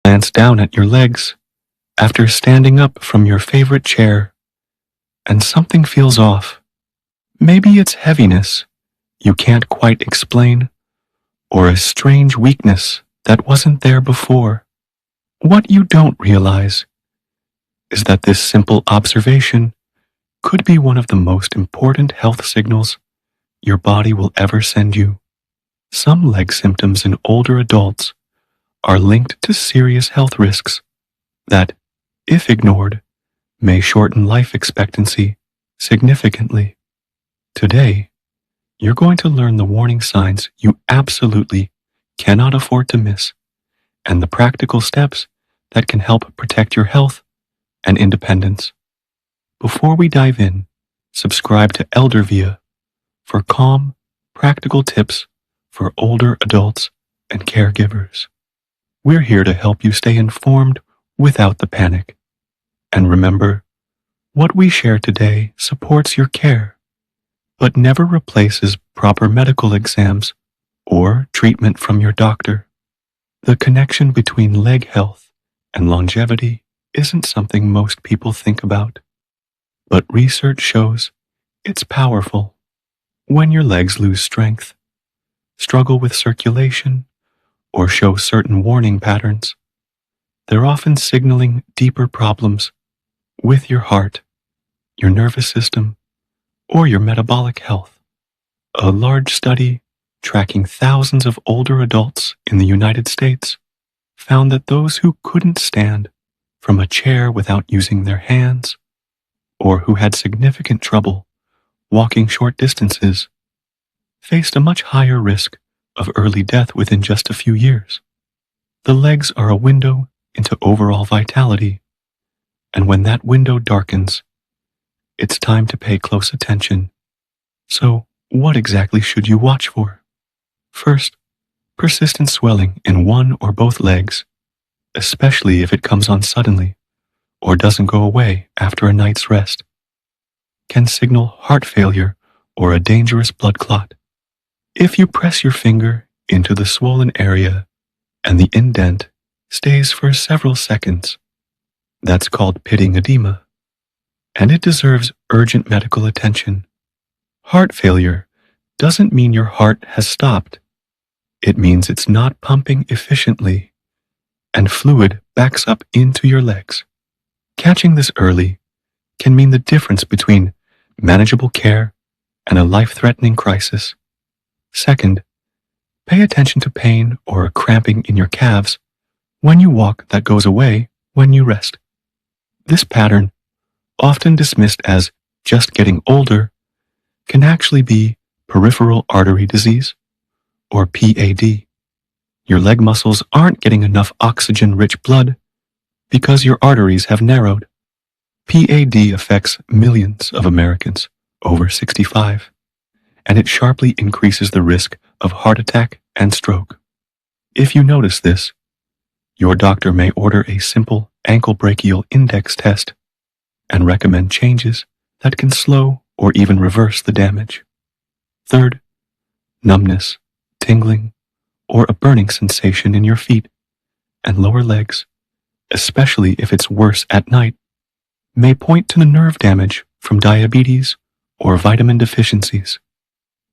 Glance down at your legs after standing up from your favorite chair and something feels off. Maybe it's heaviness you can't quite explain or a strange weakness that wasn't there before. What you don't realize is that this simple observation could be one of the most important health signals your body will ever send you. Some leg symptoms in older adults are linked to serious health risks that, if ignored, may shorten life expectancy significantly. Today, you're going to learn the warning signs you absolutely cannot afford to miss and the practical steps that can help protect your health and independence. Before we dive in, subscribe to Eldervia for calm, practical tips for older adults and caregivers. We're here to help you stay informed without the panic. And remember, what we share today supports your care, but never replaces proper medical exams or treatment from your doctor. The connection between leg health and longevity isn't something most people think about, but research shows it's powerful. When your legs lose strength, struggle with circulation, or show certain warning patterns, they're often signaling deeper problems with your heart, your nervous system, or your metabolic health. A large study tracking thousands of older adults in the United States found that those who couldn't stand from a chair without using their hands, or who had significant trouble walking short distances, faced a much higher risk of early death within just a few years. The legs are a window into overall vitality, and when that window darkens, it's time to pay close attention. So, what exactly should you watch for? First, persistent swelling in one or both legs, especially if it comes on suddenly or doesn't go away after a night's rest, can signal heart failure or a dangerous blood clot. If you press your finger into the swollen area and the indent stays for several seconds, that's called pitting edema, and it deserves urgent medical attention. Heart failure doesn't mean your heart has stopped. It means it's not pumping efficiently, and fluid backs up into your legs. Catching this early can mean the difference between manageable care and a life-threatening crisis. Second, pay attention to pain or cramping in your calves when you walk that goes away when you rest. This pattern, often dismissed as just getting older, can actually be peripheral artery disease, or PAD. Your leg muscles aren't getting enough oxygen-rich blood because your arteries have narrowed. PAD affects millions of Americans over 65, and it sharply increases the risk of heart attack and stroke. If you notice this, your doctor may order a simple ankle brachial index test and recommend changes that can slow or even reverse the damage. Third, numbness, tingling, or a burning sensation in your feet and lower legs, especially if it's worse at night, may point to the nerve damage from diabetes or vitamin deficiencies.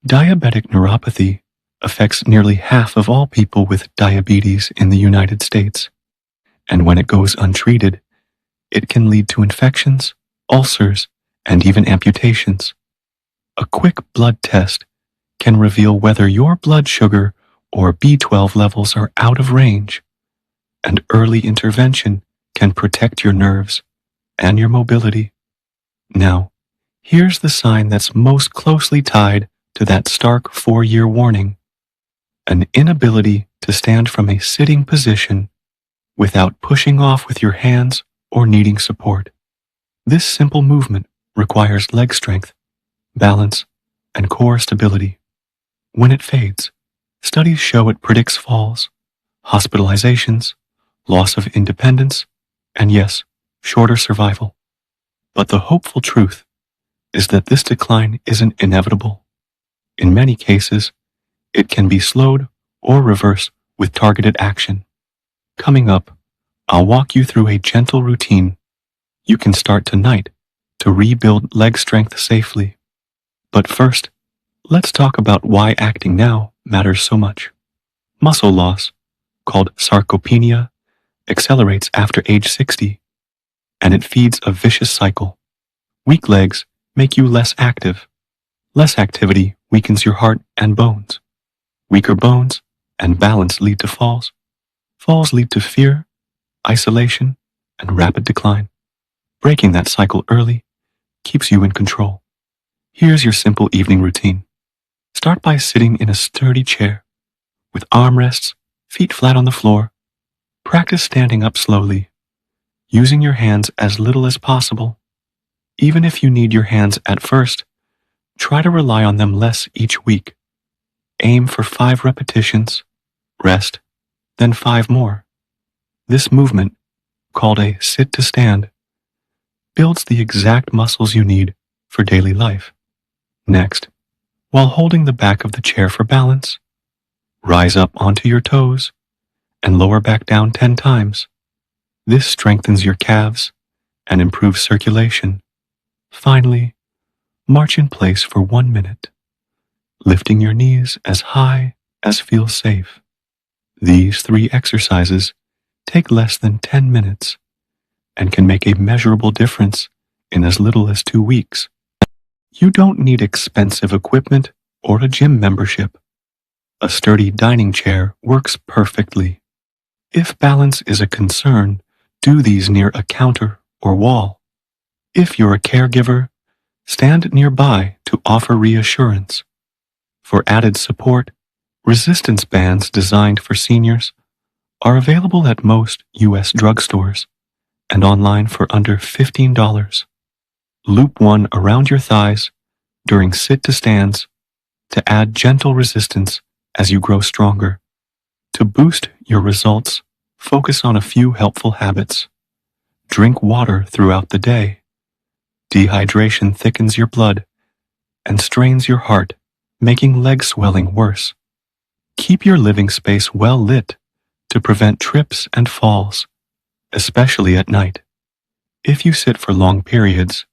Diabetic neuropathy affects nearly half of all people with diabetes in the United States, and when it goes untreated, it can lead to infections, ulcers, and even amputations. A quick blood test can reveal whether your blood sugar or B12 levels are out of range, and early intervention can protect your nerves and your mobility. Now, here's the sign that's most closely tied to that stark 4-year warning: an inability to stand from a sitting position without pushing off with your hands or needing support. This simple movement requires leg strength, balance, and core stability. When it fades, studies show it predicts falls, hospitalizations, loss of independence, and yes, shorter survival. But the hopeful truth is that this decline isn't inevitable. In many cases, it can be slowed or reversed with targeted action. Coming up, I'll walk you through a gentle routine you can start tonight to rebuild leg strength safely. But first, let's talk about why acting now matters so much. Muscle loss, called sarcopenia, accelerates after age 60, and it feeds a vicious cycle. Weak legs make you less active. Less activity weakens your heart and bones. Weaker bones and balance lead to falls. Falls lead to fear, isolation, and rapid decline. Breaking that cycle early keeps you in control. Here's your simple evening routine. Start by sitting in a sturdy chair with armrests, feet flat on the floor. Practice standing up slowly, using your hands as little as possible. Even if you need your hands at first, try to rely on them less each week. Aim for 5 repetitions, rest, then 5 more. This movement, called a sit to stand, builds the exact muscles you need for daily life. Next, while holding the back of the chair for balance, rise up onto your toes and lower back down 10 times. This strengthens your calves and improves circulation. Finally, march in place for 1 minute, lifting your knees as high as feels safe. These 3 exercises take less than 10 minutes and can make a measurable difference in as little as 2 weeks. You don't need expensive equipment or a gym membership. A sturdy dining chair works perfectly. If balance is a concern, do these near a counter or wall. If you're a caregiver, stand nearby to offer reassurance. For added support, resistance bands designed for seniors are available at most U.S. drugstores and online for under $15. Loop one around your thighs during sit-to-stands to add gentle resistance as you grow stronger. To boost your results, focus on a few helpful habits. Drink water throughout the day. Dehydration thickens your blood and strains your heart, making leg swelling worse. Keep your living space well lit to prevent trips and falls, especially at night. If you sit for long periods,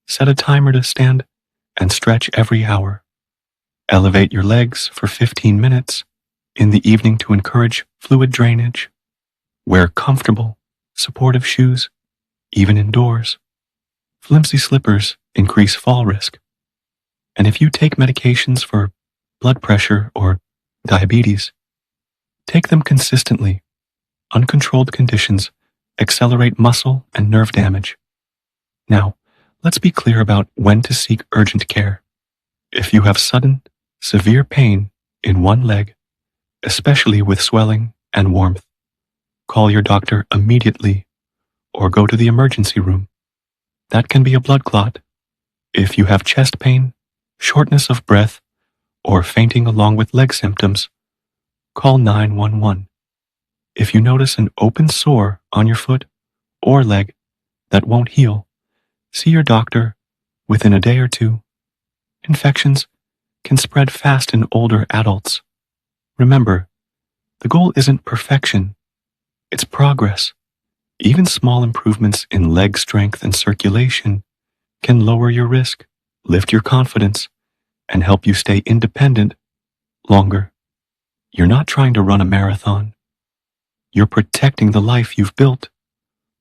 set a timer to stand and stretch every hour. Elevate your legs for 15 minutes in the evening to encourage fluid drainage. Wear comfortable, supportive shoes, even indoors. Flimsy slippers increase fall risk. And if you take medications for blood pressure or diabetes, take them consistently. Uncontrolled conditions accelerate muscle and nerve damage. Now, let's be clear about when to seek urgent care. If you have sudden, severe pain in one leg, especially with swelling and warmth, call your doctor immediately or go to the emergency room. That can be a blood clot. If you have chest pain, shortness of breath, or fainting along with leg symptoms, call 911. If you notice an open sore on your foot or leg that won't heal, see your doctor within a day or 2. Infections can spread fast in older adults. Remember, the goal isn't perfection, it's progress. Even small improvements in leg strength and circulation can lower your risk, lift your confidence, and help you stay independent longer. You're not trying to run a marathon. You're protecting the life you've built,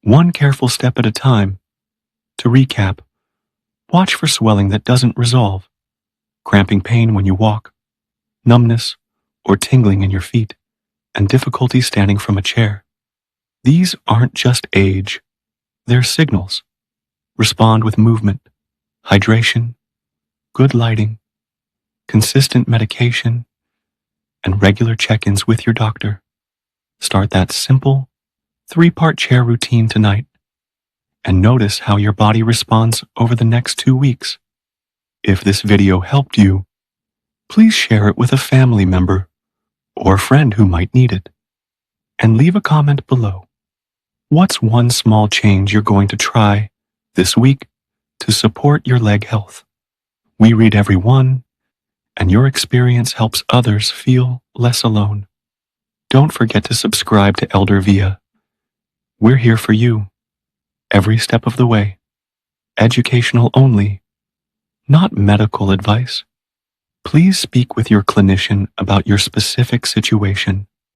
one careful step at a time. To recap, watch for swelling that doesn't resolve, cramping pain when you walk, numbness or tingling in your feet, and difficulty standing from a chair. These aren't just age, they're signals. Respond with movement, hydration, good lighting, consistent medication, and regular check-ins with your doctor. Start that simple 3-part chair routine tonight and notice how your body responds over the next 2 weeks. If this video helped you, please share it with a family member or friend who might need it, and leave a comment below. What's one small change you're going to try this week to support your leg health? We read every one, and your experience helps others feel less alone. Don't forget to subscribe to Eldervia. We're here for you, every step of the way. Educational only, not medical advice. Please speak with your clinician about your specific situation